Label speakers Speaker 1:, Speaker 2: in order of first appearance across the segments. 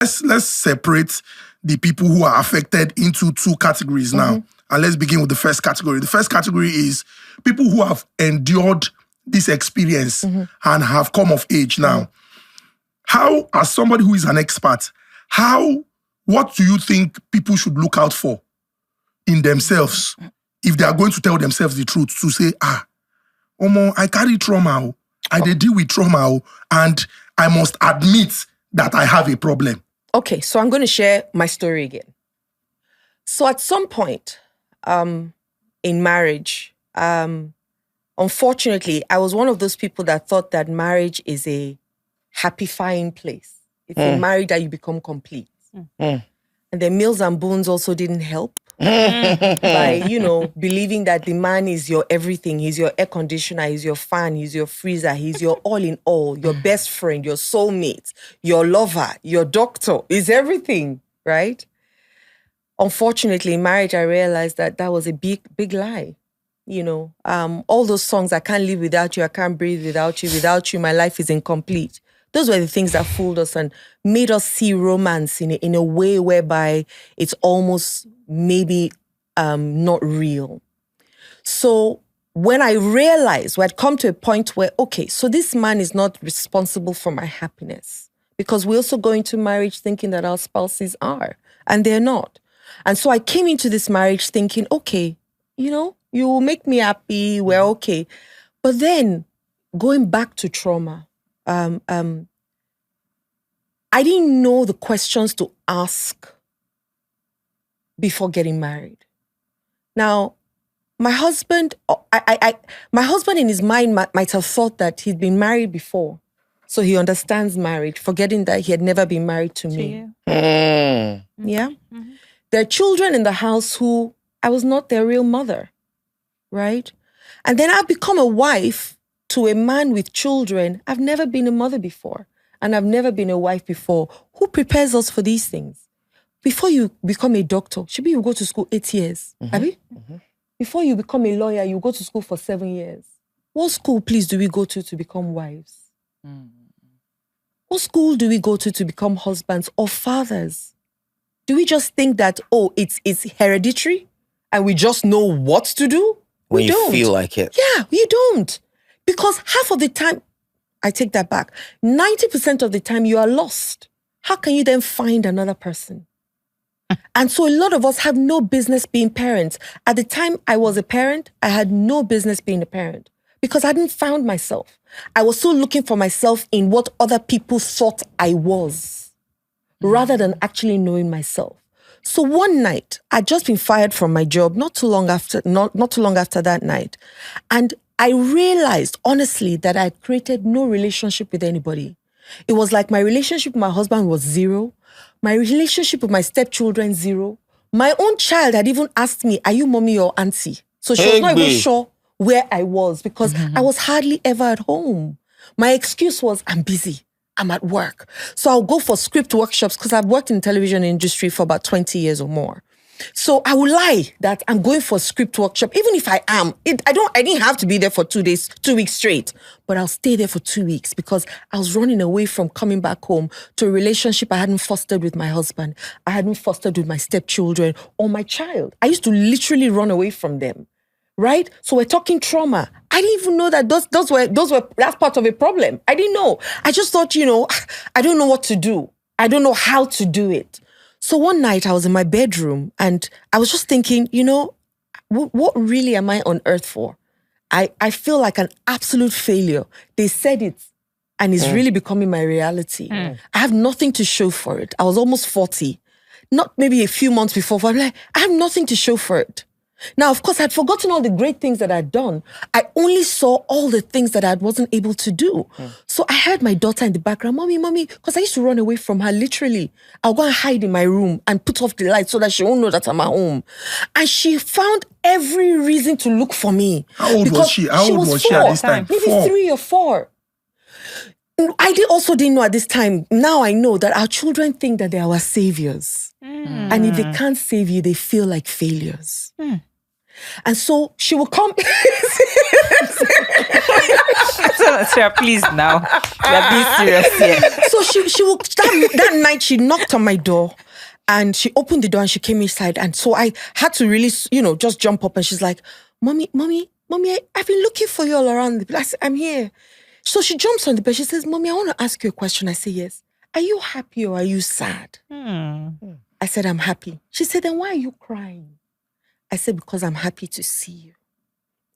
Speaker 1: let's separate the people who are affected into two categories now. And let's begin with the first category. The first category is people who have endured this experience and have come of age now. How, as somebody who is an expert, what do you think people should look out for in themselves if they are going to tell themselves the truth, to say, Omo, I carry trauma, I deal with trauma, and I must admit that I have a problem?
Speaker 2: Okay, so I'm going to share my story again. So at some point in marriage, unfortunately, I was one of those people that thought that marriage is a happy-fying place. It's a marriage that you become complete. And the meals and bones also didn't help by, believing that the man is your everything. He's your air conditioner, he's your fan, he's your freezer, he's your all in all, your best friend, your soulmate, your lover, your doctor, is everything, right? Unfortunately, in marriage, I realized that was a big, big lie. All those songs, I can't live without you, I can't breathe without you, my life is incomplete. Those were the things that fooled us and made us see romance in a way whereby it's almost maybe not real. So when I realized, we had come to a point where, okay, so this man is not responsible for my happiness, because we also go into marriage thinking that our spouses are, and they're not. And so I came into this marriage thinking, okay, you will make me happy, we're okay. But then going back to trauma, I didn't know the questions to ask before getting married. Now, my husband, my husband in his mind might have thought that he'd been married before, so he understands marriage, forgetting that he had never been married to me. Yeah. Mm-hmm. There are children in the house who I was not their real mother, right? And then I've become a wife to a man with children. I've never been a mother before, and I've never been a wife before. Who prepares us for these things? Before you become a doctor, should be you go to school 8 years, Abi? Before you become a lawyer, you go to school for 7 years. What school, please, do we go to become wives? What school do we go to become husbands or fathers? Do we just think that, it's hereditary and we just know what to do?
Speaker 3: When
Speaker 2: we
Speaker 3: you
Speaker 2: don't.
Speaker 3: feel like it.
Speaker 2: Yeah, you don't. Because half of the time, I take that back, 90% of the time you are lost. How can you then find another person? And so a lot of us have no business being parents. At the time I was a parent, I had no business being a parent because I hadn't found myself. I was still looking for myself in what other people thought I was, rather than actually knowing myself. So one night, I'd just been fired from my job not too long after that night. And I realized, honestly, that I had created no relationship with anybody. It was like my relationship with my husband was zero. My relationship with my stepchildren, zero. My own child had even asked me, are you mommy or auntie? So she was not even sure where I was because I was hardly ever at home. My excuse was, I'm busy. I'm at work. So I'll go for script workshops because I've worked in the television industry for about 20 years or more. So I would lie that I'm going for a script workshop, even if I am. I didn't have to be there for 2 weeks straight, but I'll stay there for 2 weeks because I was running away from coming back home to a relationship I hadn't fostered with my husband. I hadn't fostered with my stepchildren or my child. I used to literally run away from them, right? So we're talking trauma. I didn't even know that that's part of a problem. I didn't know. I just thought, I don't know what to do. I don't know how to do it. So one night I was in my bedroom and I was just thinking, what really am I on earth for? I feel like an absolute failure. They said it and it's really becoming my reality. I have nothing to show for it. I was almost 40. Not maybe a few months before, but I'm like, I have nothing to show for it. Now, of course, I'd forgotten all the great things that I'd done. I only saw all the things that I wasn't able to do. So I heard my daughter in the background, mommy, because I used to run away from her, literally. I'll go and hide in my room and put off the light so that she won't know that I'm at home. And she found every reason to look for me.
Speaker 1: How old was she? How old was she at this time?
Speaker 2: Maybe 3 or 4. I didn't know at this time. Now I know that our children think that they are our saviors. And if they can't save you, they feel like failures. And so she will come.
Speaker 3: Sarah, please now. We're being serious here.
Speaker 2: So she will that night she knocked on my door and she opened the door and she came inside. And so I had to really, just jump up, and she's like, Mommy, I've been looking for you all around the place. I said, I'm here. So she jumps on the bed. She says, Mommy, I want to ask you a question. I say, yes. Are you happy or are you sad? I said, I'm happy. She said, then why are you crying? I said, because I'm happy to see you.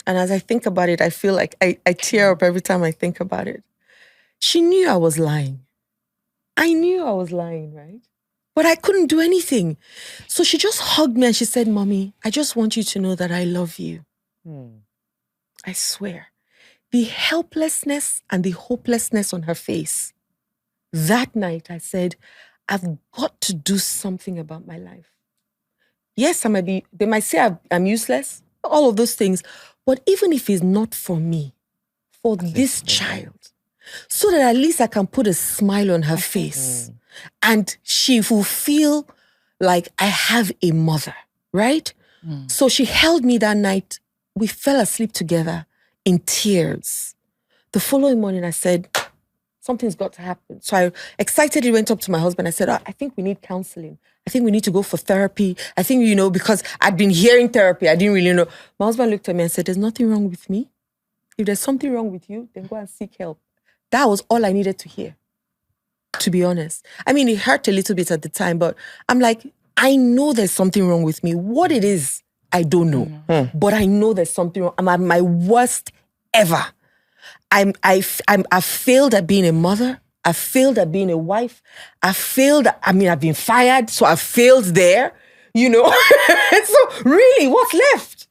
Speaker 2: And as I think about it, I feel like I tear up every time I think about it. She knew I was lying. I knew I was lying, right? But I couldn't do anything. So she just hugged me and she said, Mommy, I just want you to know that I love you. I swear. The helplessness and the hopelessness on her face. That night, I said, I've got to do something about my life. Yes, they might say I'm useless, all of those things. But even if it's not for me, for this child, so that at least I can put a smile on her face and she will feel like I have a mother, right? So she held me that night. We fell asleep together in tears. The following morning, I said, something's got to happen. So I excitedly went up to my husband. I said, I think we need counseling. I think we need to go for therapy. I think, because I'd been hearing therapy. I didn't really know. My husband looked at me and said, there's nothing wrong with me. If there's something wrong with you, then go and seek help. That was all I needed to hear, to be honest. I mean, it hurt a little bit at the time, but I'm like, I know there's something wrong with me. What it is, I don't know. But I know there's something wrong. I'm at my worst ever. I've failed at being a mother. I've failed at being a wife. I've been fired, so I've failed there, So really, what's left?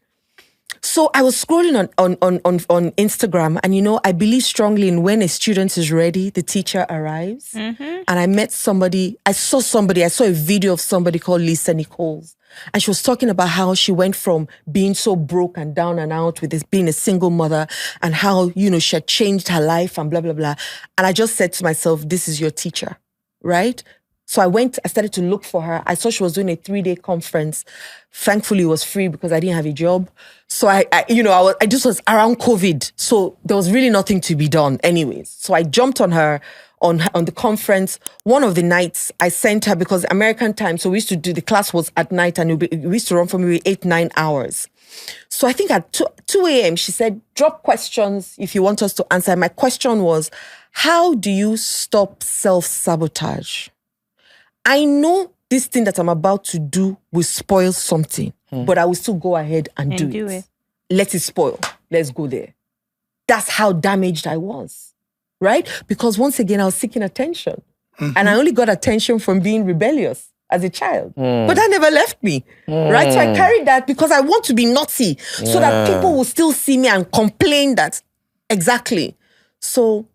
Speaker 2: So I was scrolling on Instagram, and I believe strongly in when a student is ready, the teacher arrives. And I met somebody, I saw a video of somebody called Lisa Nichols. And she was talking about how she went from being so broke and down and out with this being a single mother, and how, she had changed her life and blah, blah, blah. And I just said to myself, this is your teacher, right? So I started to look for her. I saw she was doing a 3-day conference. Thankfully, it was free because I didn't have a job. So I just was around COVID. So there was really nothing to be done anyways. So I jumped on her on the conference. One of the nights I sent her, because American time, so we used to do, the class was at night, and we used to run for maybe 8-9 hours. So I think at 2 a.m. she said, drop questions if you want us to answer. My question was, how do you stop self-sabotage? I know this thing that I'm about to do will spoil something, but I will still go ahead and do it. Let it spoil. Let's go there. That's how damaged I was. Right? Because once again, I was seeking attention. And I only got attention from being rebellious as a child. But that never left me. Right? So I carried that because I want to be naughty so that people will still see me and complain that. Exactly. So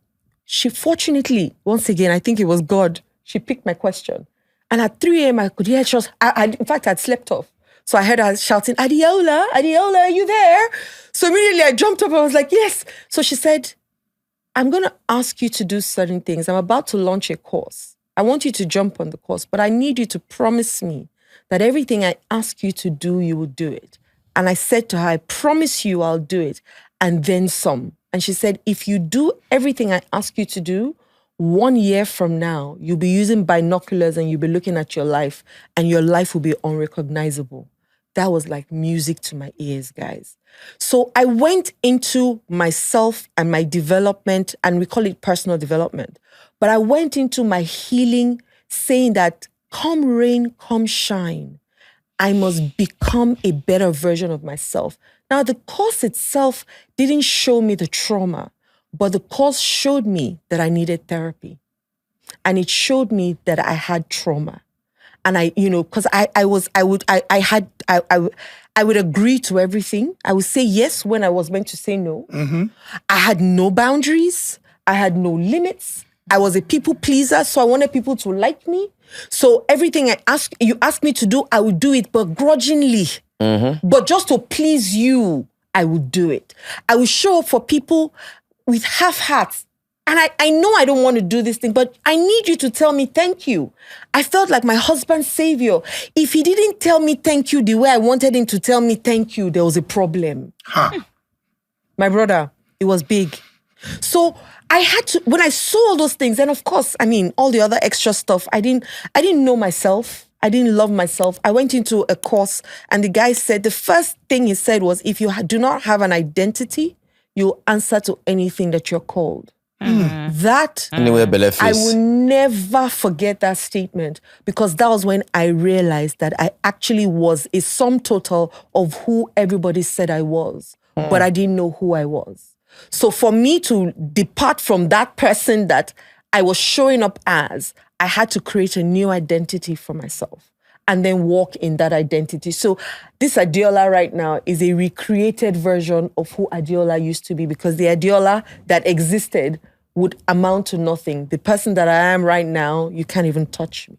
Speaker 2: she fortunately, once again, I think it was God, she picked my question. And at 3 a.m., I could hear her. In fact, I'd slept off. So I heard her shouting, Adiola, are you there? So immediately I jumped up. I was like, yes. So she said, I'm going to ask you to do certain things. I'm about to launch a course. I want you to jump on the course, but I need you to promise me that everything I ask you to do, you will do it. And I said to her, I promise you I'll do it, and then some. And she said, if you do everything I ask you to do, 1 year from now, you'll be using binoculars and you'll be looking at your life, and your life will be unrecognizable. That was like music to my ears, guys. So I went into myself and my development, and we call it personal development. But I went into my healing saying that come rain, come shine, I must become a better version of myself. Now, the course itself didn't show me the trauma, but the course showed me that I needed therapy. And it showed me that I had trauma. And because I would agree to everything. I would say yes when I was meant to say no. I had no boundaries. I had no limits. I was a people pleaser, so I wanted people to like me. So everything you ask me to do, I would do it, but grudgingly. But just to please you, I would do it. I would show up for people with half hearts. And I know I don't want to do this thing, but I need you to tell me thank you. I felt like my husband's savior. If he didn't tell me thank you the way I wanted him to tell me thank you, there was a problem. My brother, it was big. So I had to, when I saw all those things, and of course, I mean, all the other extra stuff, I didn't know myself. I didn't love myself. I went into a course and the guy said, the first thing he said was, if you do not have an identity, you'll answer to anything that you're called. That,
Speaker 4: Anywhere belly
Speaker 2: I
Speaker 4: face.
Speaker 2: will never forget that statement, because that was when I realized that I actually was a sum total of who everybody said I was, but I didn't know who I was. So for me to depart from that person that I was showing up as, I had to create a new identity for myself and then walk in that identity. So this Adiola right now is a recreated version of who Adiola used to be, because the Adiola that existed would amount to nothing. The person that I am right now, you can't even touch me.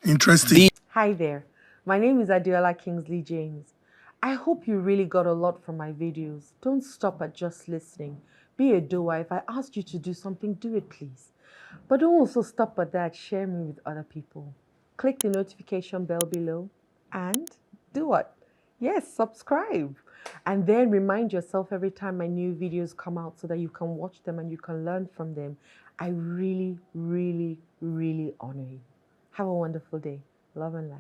Speaker 1: Interesting.
Speaker 2: Hi there. My name is Adiola Kingsley James. I hope you really got a lot from my videos. Don't stop at just listening. Be a doer. If I asked you to do something, do it, please. But don't also stop at that. Share me with other people. Click the notification bell below and do what? Yes, subscribe. And then remind yourself every time my new videos come out so that you can watch them and you can learn from them. I really, really, really honor you. Have a wonderful day. Love and light.